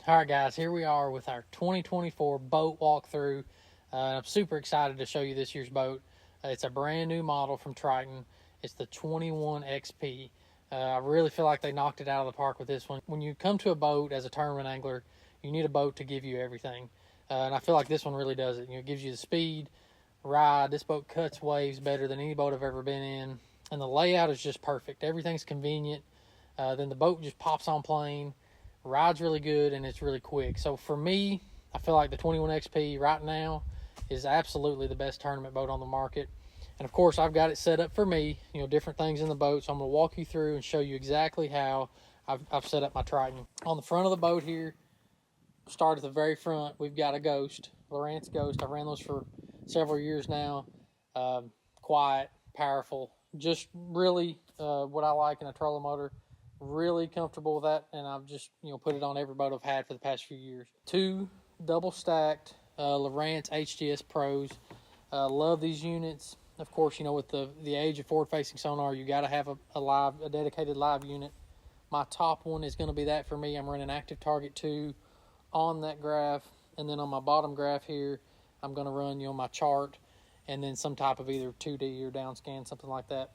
All right, guys, here we are with our 2024 boat walkthrough. I'm super excited to show you this year's boat. It's a brand new model from Triton. It's the 21 XP. I really feel like they knocked it out of the park with this one. When you come to a boat as a tournament angler, you need a boat to give you everything. And I feel like this one really does it. It gives you the speed, ride. This boat cuts waves better than any boat I've ever been in. And the layout is just perfect. Everything's convenient. Then the boat just pops on plane. Rides really good, and it's really quick. So for me, I feel like the 21 XP right now is absolutely the best tournament boat on the market. And of course, I've got it set up for me, different things in the boat. So I'm going to walk you through and show you exactly how I've set up my Triton. On the front of the boat here, start at the very front, we've got a Ghost, Lowrance Ghost. I've ran those for several years now. Quiet, powerful, just really what I like in a trolling motor. Really comfortable with that, and I've just put it on every boat I've had for the past few years. Two double stacked Lowrance HGS Pros. Love these units. Of course, with the age of forward facing sonar, you got to have a dedicated live unit. My top one is going to be that for me. I'm running Active Target 2 on that graph, and then on my bottom graph here, I'm going to run my chart, and then some type of either 2D or down scan, something like that.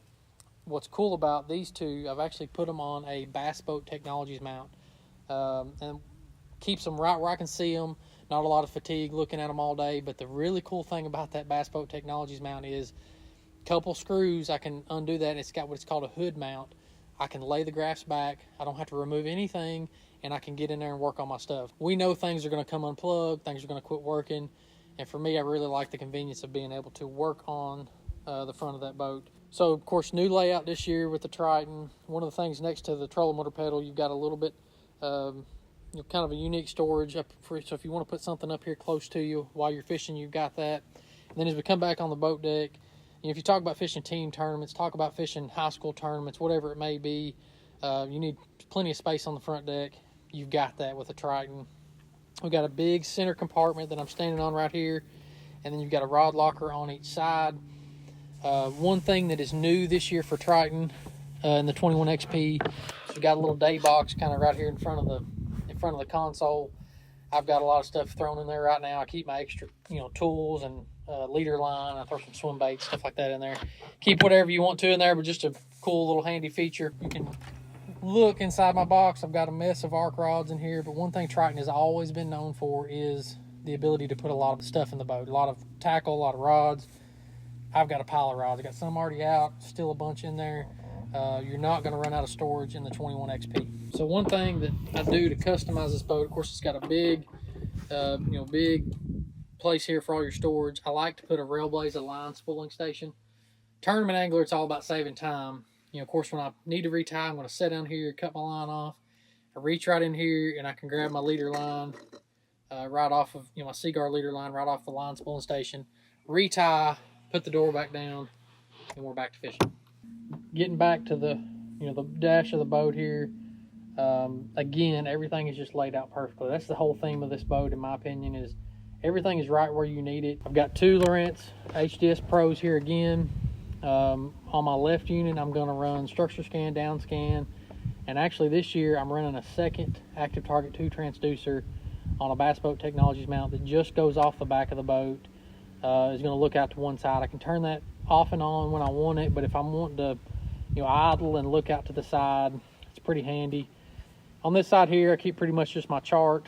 What's cool about these two, I've actually put them on a Bass Boat Technologies mount, and keeps them right where I can see them. Not a lot of fatigue looking at them all day, but the really cool thing about that Bass Boat Technologies mount is a couple screws, I can undo that, and it's got what's called a hood mount. I can lay the graphs back, I don't have to remove anything, and I can get in there and work on my stuff. We know things are going to come unplugged, things are going to quit working, and for me, I really like the convenience of being able to work on the front of that boat. So, of course, new layout this year with the Triton. One of the things next to the trolling motor pedal, you've got a little bit, kind of a unique storage up for. So if you want to put something up here close to you while you're fishing, you've got that. And then as we come back on the boat deck, if you talk about fishing team tournaments, talk about fishing high school tournaments, whatever it may be, you need plenty of space on the front deck. You've got that with the Triton. We've got a big center compartment that I'm standing on right here, and then you've got a rod locker on each side. One thing that is new this year for Triton in the 21 XP, so we got a little day box kind of right here in front of the console. I've got a lot of stuff thrown in there right now. I keep my extra tools and leader line. I throw some swim baits, stuff like that in there. Keep whatever you want to in there, but just a cool little handy feature. You can look inside my box. I've got a mess of arc rods in here, but one thing Triton has always been known for is the ability to put a lot of stuff in the boat. A lot of tackle, a lot of rods. I've got a pile of rods. I got some already out, still a bunch in there. You're not going to run out of storage in the 21 XP. So one thing that I do to customize this boat, of course, it's got a big, big place here for all your storage. I like to put a Railblazer line spooling station. Tournament angler, it's all about saving time. Of course, when I need to retie, I'm going to set down here, cut my line off. I reach right in here, and I can grab my leader line right off of, my Seaguar leader line right off the line spooling station. Retie, put the door back down, and we're back to fishing. Getting back to the dash of the boat here, again, everything is just laid out perfectly. That's the whole theme of this boat, in my opinion, is everything is right where you need it. I've got two Lowrance HGS Pros here again. On my left unit, I'm going to run structure scan, down scan, and actually this year I'm running a second Active Target 2 transducer on a Bass Boat Technologies mount that just goes off the back of the boat. Is going to look out to one side. I can turn that off and on when I want it, but if I'm wanting to idle and look out to the side, it's pretty handy. On this side here, I keep pretty much just my chart,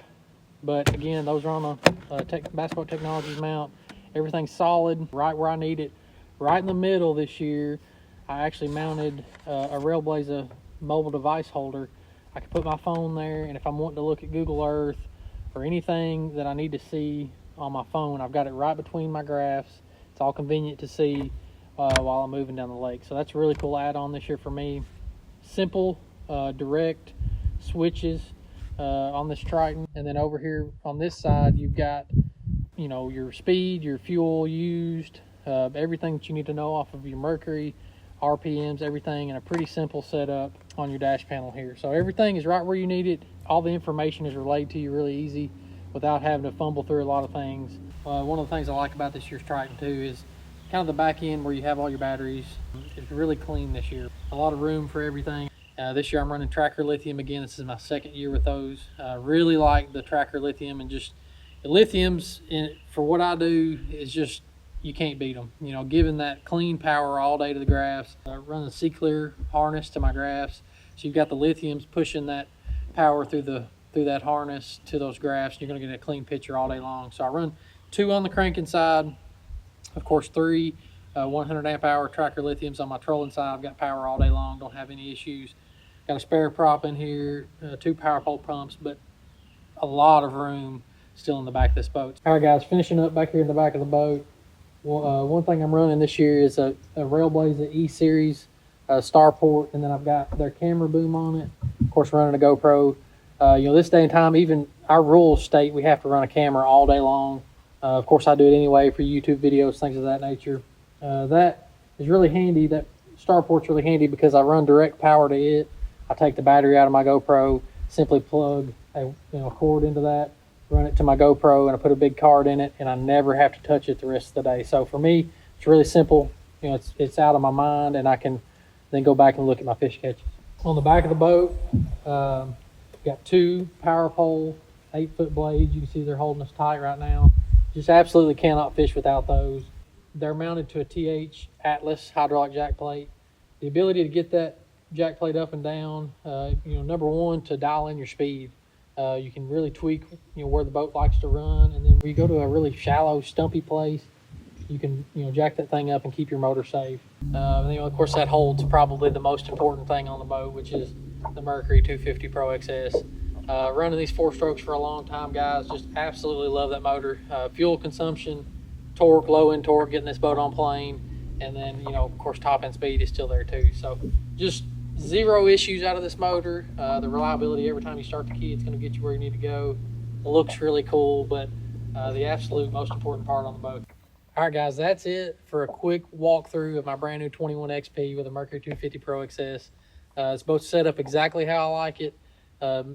but again, those are on a Bass Boat Technologies mount. Everything's solid, right where I need it. Right in the middle this year, I actually mounted a Railblazer mobile device holder. I can put my phone there, and if I'm wanting to look at Google Earth or anything that I need to see on my phone, I've got it right between my graphs. It's all convenient to see while I'm moving down the lake. So that's a really cool add-on this year for me. Simple, direct switches on this Triton. And then over here on this side, you've got your speed, your fuel used, everything that you need to know off of your mercury, RPMs, everything in a pretty simple setup on your dash panel here. So everything is right where you need it. All the information is relayed to you really easy without having to fumble through a lot of things. One of the things I like about this year's Triton too is kind of the back end where you have all your batteries. It's really clean this year. A lot of room for everything. This year I'm running Tracker Lithium again. This is my second year with those. Really like the Tracker Lithium, and just the lithiums for what I do is just, you can't beat them. You know, giving that clean power all day to the graphs. Run the C-Clear harness to my graphs, so you've got the lithiums pushing that power through that harness to those graphs. You're going to get a clean picture all day long. So I run 2 on the cranking side, of course 3 100 amp hour Tracker Lithiums on my trolling side. I've got power all day long, don't have any issues. Got a spare prop in here, 2 power pole pumps, but a lot of room still in the back of this boat. All right guys, finishing up back here in the back of the boat. One thing I'm running this year is a Railblazer E-Series starport, and then I've got their camera boom on it. Of course, running a GoPro. You know, this day and time, even our rules state we have to run a camera all day long. Of course, I do it anyway for YouTube videos, things of that nature. That is really handy. That starport's really handy because I run direct power to it. I take the battery out of my GoPro, simply plug a cord into that, run it to my GoPro, and I put a big card in it, and I never have to touch it the rest of the day. So for me, it's really simple. You know, it's out of my mind, and I can then go back and look at my fish catches. On the back of the boat, got 2 power pole 8-foot blades. You can see they're holding us tight right now. Just absolutely cannot fish without those. They're mounted to a TH Atlas hydraulic jack plate. The ability to get that jack plate up and down, number one, to dial in your speed. You can really tweak where the boat likes to run, and then when you go to a really shallow, stumpy place, you can jack that thing up and keep your motor safe. And then, of course, that holds probably the most important thing on the boat, which is the Mercury 250 Pro XS. Running these 4 strokes for a long time, guys. Just absolutely love that motor. Fuel consumption, torque, low end torque, getting this boat on plane, and then of course top end speed is still there too. So just 0 issues out of this motor. The reliability, every time you start the key, it's going to get you where you need to go. It looks really cool, but the absolute most important part on the boat. All right guys, that's it for a quick walkthrough of my brand new 21 XP with a Mercury 250 Pro XS. This boat's set up exactly how I like it.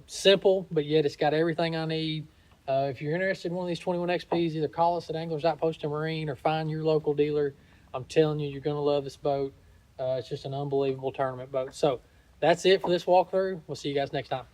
Simple, but yet it's got everything I need. If you're interested in one of these 21 XPs, either call us at Anglers Outpost and Marine or find your local dealer. I'm telling you, you're going to love this boat. It's just an unbelievable tournament boat. So that's it for this walkthrough. We'll see you guys next time.